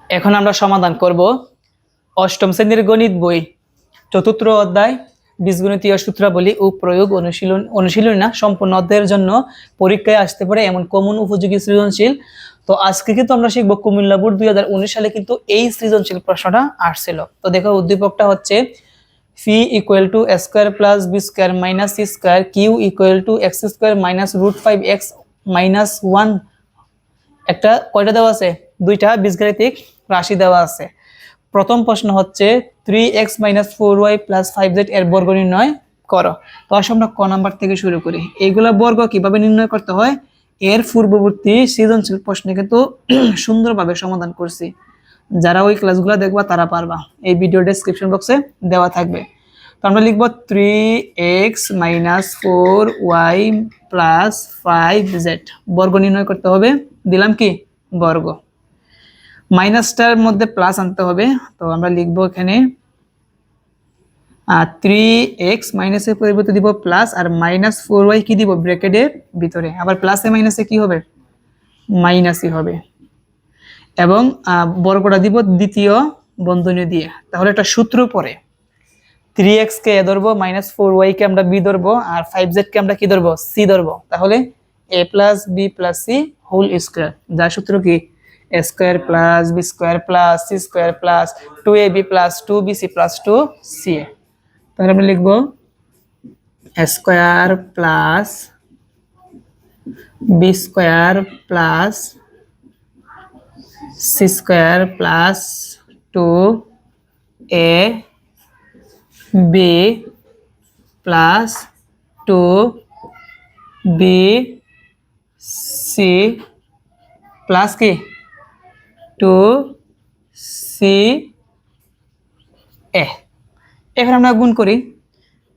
এখন আমরা সমাধান করব অষ্টম শ্রেণীর গণিত বই চতুর্থ অধ্যায় বীজগণিতীয় সূত্রাবলী ও প্রয়োগ অনুশীলনী না সম্পূর্ণ অধ্যায়ের জন্য পরীক্ষায় আসতে পারে এমন কমন উপযোগী সৃজনশীল। তো আজকে কিন্তু আমরা শিখবো কুমিল্লা বোর্ড 2019 সালে কিন্তু এই সৃজনশীল প্রশ্নটা আসছিল। তো দেখো উদ্দীপকটা হচ্ছে p equal to a square plus b square minus c square q equal to x square minus √5x minus 1। একটা কয়টা দেওয়া আছে? দুইটা বীজগাণিতিক রাশি দেওয়া আছে। প্রথম প্রশ্ন হচ্ছে 3x - 4y + 5z এর বর্গ নির্ণয় করো। তো আসলে আমরা ক নাম্বার থেকে শুরু করি। এইগুলা বর্গ কিভাবে নির্ণয় করতে হয় এর পূর্ববর্তী সৃজনশীল প্রশ্নে কিন্তু সুন্দরভাবে সমাধান করছি। যারা ওই ক্লাসগুলো দেখবা তারা পারবা, এই ভিডিও ডেসক্রিপশন বক্সে দেওয়া থাকবে। তো আমরা লিখব 3x - 4y + 5z বর্গ নির্ণয় করতে হবে। দিলাম কি বর্গ, মাইনাসটার মধ্যে প্লাস আনতে হবে। তো আমরা লিখব এখানে 3x মাইনাসের পরিবর্তে দিব প্লাস, আর -4y কি দিব ব্র্যাকেটের ভিতরে, আবার প্লাসে মাইনাসে কি হবে মাইনাসই হবে, এবং বর্গটা দিব দ্বিতীয় বন্ধনী দিয়ে। তাহলে একটা সূত্র পড়ে 3x কে এ ধরবো, -4y কে আমরা b ধরবো, আর 5z কে আমরা কি ধরবো c ধরবো। তাহলে a + b + c whole square, যার সূত্র কি a square plus b square plus c square plus 2ab plus 2bc plus 2ca। তাহলে আমরা লিখব a square plus b square plus c square plus 2ab plus 2bc plus কি 2ca। এখন আমরা গুণ করি,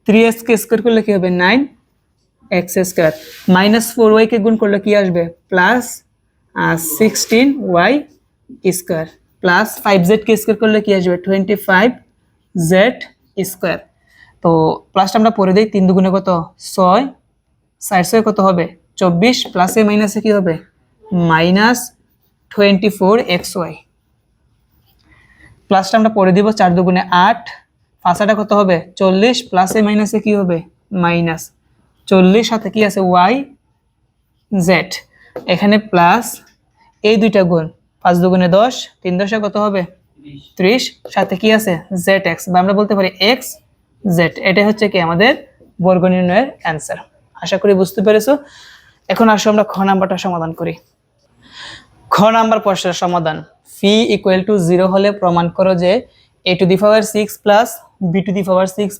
3x কে স্কয়ার করলে কি হবে 9x স্কয়ার, -4y কে গুণ করলে কি আসবে plus 16y square, plus 5z কে স্কয়ার করলে কি আসবে 25z স্কয়ার। তো প্লাসটা আমরা পরে দেই, 3 দুগুণে কত 6, 4 6 কত হবে 24, প্লাসে মাইনাসে কি হবে -24xy। প্লাসটা আমরা পরে দিব, 4 দুগুণে 8, পাঁচাটা কত হবে 40, প্লাসে মাইনাসে কি হবে -40, সাথে কি আছে y z, এখানে প্লাস এই দুইটা গুণ, 5 দুগুণে 10, 3 10 কত হবে 30, সাথে কি আছে zx, বা আমরা বলতে পারি x z। এটা হচ্ছে কি আমাদের বর্গ নির্ণয়ের অ্যান্সার। আশা করি বুঝতে পেরেছো। এখন আসো আমরা খ নাম্বারটা সমাধান করি। খ নাম্বার প্রশ্নের সমাধান, ফি ইকুয়াল টু 0 হলে প্রমাণ করো যে a⁶ plus b⁶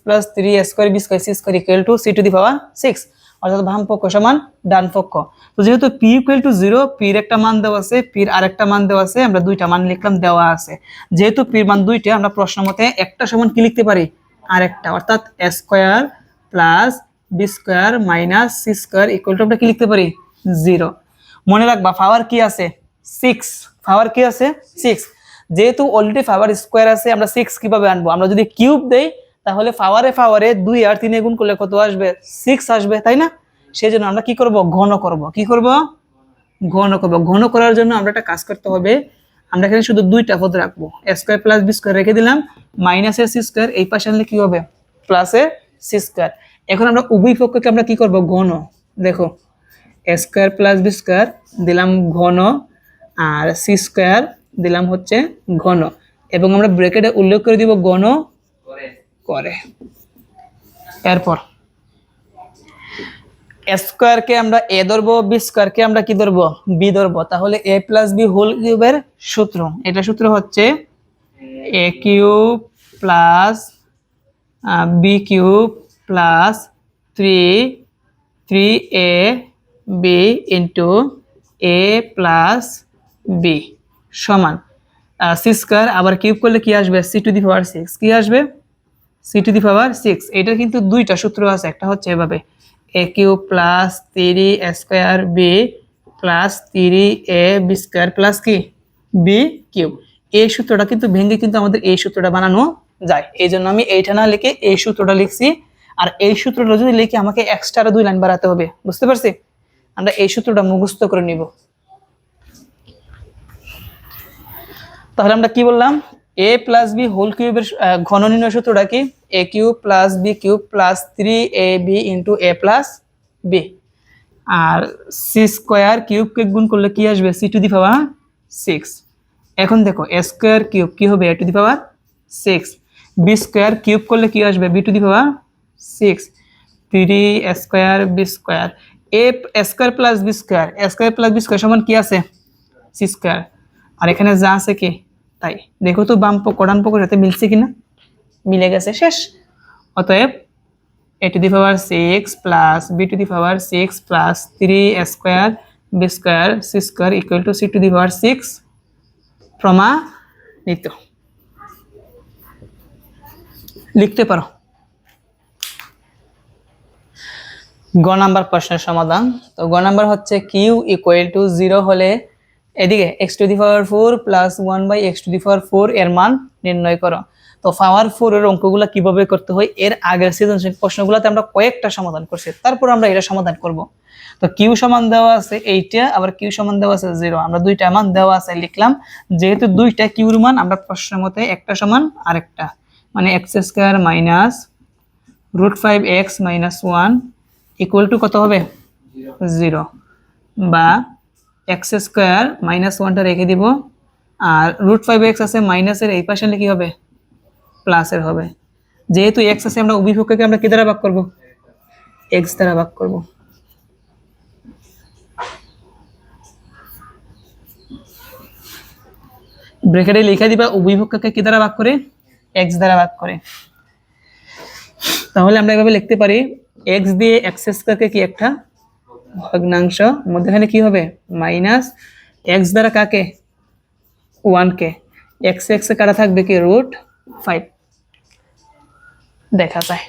plus 3a² b² c² equal to c⁶, অর্থাৎ বাম পক্ষ সমান ডান পক্ষ। তো যেহেতু p ইকুয়াল টু 0, p এর একটা মান দেওয়া আছে, p এর আরেকটা মান দেওয়া আছে, আমরা দুইটা মান লিখলাম দেওয়া আছে। যেহেতু p এর মান দুইটা, আমরা প্রশ্ন মতে একটা সমান কি লিখতে পারি আরেকটা, অর্থাৎ a² plus b² minus c² equal to আমরা কি লিখতে পারি 0। মনে রাখবা পাওয়ার কি আছে 6, পাওয়ার কি আছে 6। যেহেতু অলরেডি পাওয়ার স্কয়ার আছে, আমরা 6 কিভাবে আনবো? আমরা যদি কিউব দেই তাহলে পাওয়ারে 2 আর 3 গুণ করলে কত আসবে 6 আসবে, তাই না? সেজন্য আমরা কি করব ঘন করব। কি করব ঘন করব। ঘন করার জন্য আমরা একটা কাজ করতে হবে, আমরা এখানে শুধু দুইটা পদ রাখবো, a² প্লাস b² রেখে দিলাম, মাইনাসের c², এই পাশে আনলে কি হবে প্লাসের c²। এখন আমরা উভয় পক্ষকে আমরা কি করব ঘন। দেখো a² প্লাস b² দিলাম ঘন, আর c² দিলাম হচ্ছে ঘন, এবং আমরা ব্র্যাকেটে উল্লেখ করে দিব ঘন করে। এরপর a² কে আমরা a ধরবো, b² কে আমরা কি ধরবো b ধরবো। তাহলে a প্লাস b হোল কিউবের সূত্র, এটা সূত্র হচ্ছে a³ plus b³ plus 3ab into a plus b সমান c², আবার কিউব করলে কি আসবে c⁶, কি আসবে c⁶। এটার কিন্তু দুইটা সূত্র আছে, একটা হচ্ছে এভাবে a³ plus 3a² b plus 3ab² plus কি b³। এই সূত্রটা কিন্তু ভেঙে কিন্তু আমাদের এই সূত্রটা বানানো যায়, এই জন্য আমি এইটা না লিখে এই সূত্রটা লিখছি। আর এই সূত্রটা যদি লিখে আমাকে এক্সট্রা 2 লাইন বাড়াতে হবে, বুঝতে পারছি? আমরা এই সূত্রটা মুখস্থ করে নিব। তাহলে আমরা কি বললাম, a প্লাস বি হোল কিউবের ঘন নির্ণয় সূত্রটা কি, a cube plus b cube plus 3ab into a plus b, আর সি স্কোয়ার কিউবকে গুণ করলে কি আসবে, সি টু দি পাওয়ার 6। এখন দেখো এ স্কোয়ার কিউব কি হবে, a to the power 6, b square cube করলে কি আসবে, b to the power 6, 3 square b square, a square plus b square, square plus b square সমান কি আছে, সি স্কোয়ার, আর এখানে যা আছে কি তাই। দেখো তো বাম পক্ষ ডান পক্ষের সাথে মিলছে কিনা, মিলে গেছে, শেষ। অতএব a to the power 6 plus b to the power 6 plus 3 square b square c square equal to c to the power 6 প্রমাণিত। লিখতে পারো। গ নাম্বার প্রশ্নের সমাধান। তো গ নাম্বার হচ্ছে কিউ ইকুয়াল টু 0 হলে এদিকে x to the power 4 plus 1 by x to the power 4 এর মান নির্ণয় করো। তো পাওয়ার 4 এর অঙ্কগুলো কিভাবে করতে হয়, এর আগের সৃজনশীল প্রশ্নগুলোতে আমরা কয়েকটা সমাধান করছি, তারপর আমরা এটা সমাধান করব। তো কিউ সমান দেওয়া আছে এইটা, আবার কিউ সমান দেওয়া আছে 0, আমরা দুইটা মান দেওয়া আছে লিখলাম। যেহেতু দুইটা কিউর মান, আমরা প্রশ্নের মতে একটা সমান আরেকটা, মানে x square minus √5x minus 1 equal to কত হবে, 0, বা x স্কয়ার মাইনাস 1টা রেখে দিব, আর √5x আছে মাইনাসের এই পাশে কি হবে, প্লাসের হবে। যেহেতু x আছে, আমরা উভয় পক্ষকে আমরা কি দ্বারা ভাগ করব, x দ্বারা ভাগ করব। ব্র্যাকেটে লিখে দিবা উভয় পক্ষকে কি দ্বারা ভাগ করে, x দ্বারা ভাগ করে। তাহলে আমরা এভাবে লিখতে পারি, x দিয়ে x স্কয়ারকে কি একটা ভগ্নাংশ, মধ্যখানে কি হবে মাইনাস x দ্বারা কাকে, 1 কে, x এ কাটা থাকবে কি √5 দেখা যায়।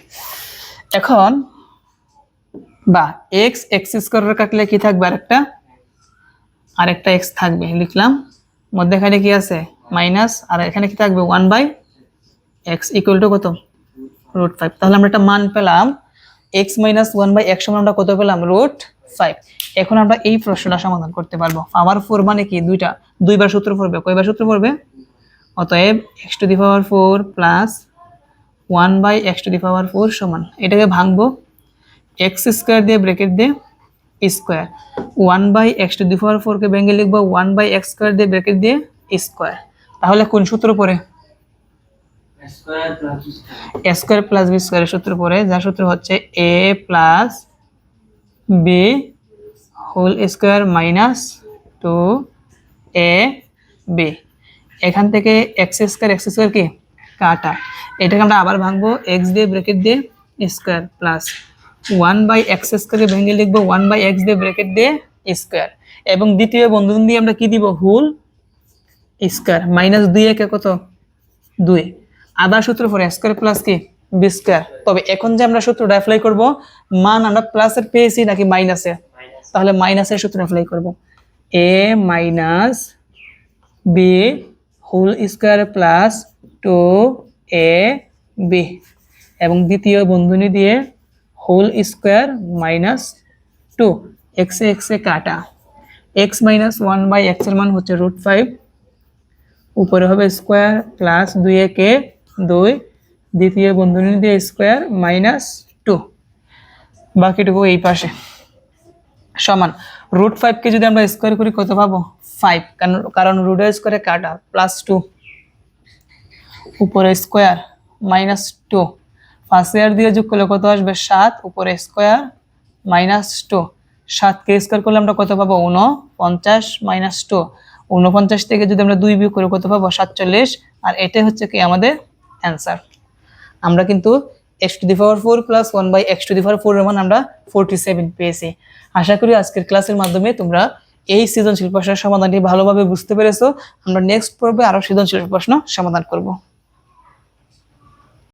এখন বা x স্কয়ার কাটলে কি থাকবে, আরেকটা x থাকবে, লিখলাম। মধ্যখানে কি আছে মাইনাস, আর এখানে কি থাকবে 1/x ইকুয়াল টু কত, √5। তাহলে আমরা একটা মান পেলাম, x মাইনাস 1/x সমান আমরা কত পেলাম, √5। এখন আমরা এই প্রশ্নটা সমাধান করতে পারবো। পাওয়ার 4 মানে কি, দুইবার সূত্র পড়বে, কয়বার সূত্র পড়বে, অতএব x to the power 4 plus 1/x to the power 4 সমান, এটাকে ভাঙবো, x স্কয়ার দিয়ে ব্র্যাকেট দিয়ে square, 1/x to the power 4 কে ভেঙে লিখবো 1/x স্কয়ার দিয়ে ব্র্যাকেট দিয়ে স্কয়ার। তাহলে কোন সূত্র পড়ে, a স্কয়ার প্লাস b স্কয়ারের সূত্র পড়ে, যার সূত্র হচ্ছে a plus b whole square minus 2ab। এখান থেকে x স্কয়ার কি কাটা, এটাকে আমরা আবার ভাঙবো, x দিয়ে ব্র্যাকেট দিয়ে স্কয়ার প্লাস 1/x স্কয়ারকে ভেঙে লিখবো 1/x দিয়ে ব্র্যাকেট দিয়ে স্কয়ার, এবং দ্বিতীয় বন্ধন দিয়ে আমরা কি দিব, হোল স্কয়ার, মাইনাস 2 একে কত 2, আবার সূত্র পরে স্কয়ার প্লাস কি বি স্কয়ার। তবে এখন যে আমরা সূত্রটা অ্যাপ্লাই করব, মান আমরা প্লাসের পেয়েছি নাকি মাইনাসের, তাহলে মাইনাসের সূত্র অ্যাপ্লাই করব, a minus b whole square plus 2ab, এবং দ্বিতীয় বন্ধনী দিয়ে হোল স্কয়ার মাইনাস 2, x এ কাটা, x মাইনাস 1/x এর মান হচ্ছে √5, উপরে হবে স্কয়ার প্লাস 2 একে 2, দ্বিতীয় বন্ধনী দিয়ে স্কয়ার মাইনাস 2, বাকিটুকু এই পাশে সমান √5 কে যদি আমরা স্কয়ার করি কত পাবো, 5, কারণ রুটের স্কয়ারে কাটা, প্লাস 2 উপরে স্কয়ার মাইনাস 2, ফার্স্ট ইয়ার দিয়ে যোগ করলে কত আসবে 7, উপরে স্কয়ার মাইনাস 2, 7 কে স্কয়ার করলে আমরা কত পাবো 49 মাইনাস 2, 49 থেকে যদি আমরা 2 বিয়োগ করি কত পাবো 47, আর এটাই হচ্ছে কি আমাদের অ্যান্সার। আমরা কিন্তু x to the power 4 plus 1/x to the power 4 এর মান আমরা 47 পেয়েছি। আশা করি আজকের ক্লাসের মাধ্যমে তোমরা এই সৃজনশীল প্রশ্নের সমাধানটি ভালোভাবে বুঝতে পেরেছো। আমরা নেক্সট পর্বে আরো সৃজনশীল প্রশ্ন সমাধান করব।